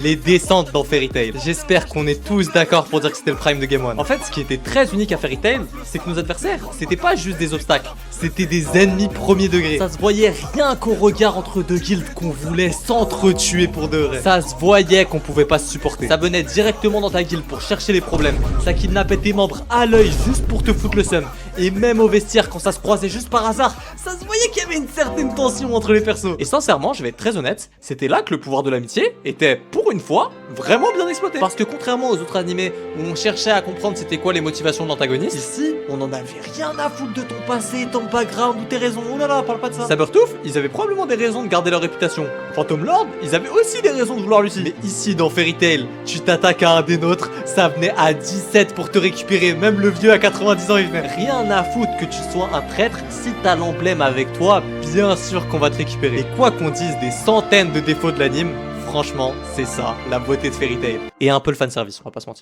Les descentes dans Fairy Tail. J'espère qu'on est tous d'accord pour dire que c'était le prime de Game One. En fait, ce qui était très unique à Fairy Tail, c'est que nos adversaires, c'était pas juste des obstacles, c'était des ennemis premier degré. Ça se voyait rien qu'au regard entre deux guildes qu'on voulait s'entretuer pour de vrai. Ça se voyait qu'on pouvait pas se supporter. Ça venait directement dans ta guilde pour chercher les problèmes. Ça kidnappait tes membres à l'œil juste pour te foutre le seum. Et même au vestiaire, quand ça se croisait juste par hasard, ça se voyait qu'il y avait une certaine tension entre les persos. Et sincèrement, je vais être très honnête, c'était là que le pouvoir de l'amitié était, pour une fois, vraiment bien exploité. Parce que contrairement aux autres animés où on cherchait à comprendre c'était quoi les motivations de l'antagoniste, ici, on en avait rien à foutre de ton passé, ton background ou tes raisons. Oh là là, parle pas de ça. Sabertooth, ils avaient probablement des raisons de garder leur réputation. Phantom Lord, ils avaient aussi des raisons de vouloir Lucy. Mais ici, dans Fairy Tail, tu t'attaques à un des nôtres, ça venait à 17 pour te récupérer. Même le vieux à 90 ans, il venait. Rien à foutre que tu sois un traître, si t'as l'emblème avec toi, bien sûr qu'on va te récupérer. Et quoi qu'on dise des centaines de défauts de l'anime, franchement, c'est ça, la beauté de Fairy Tail. Et un peu le fanservice, on va pas se mentir.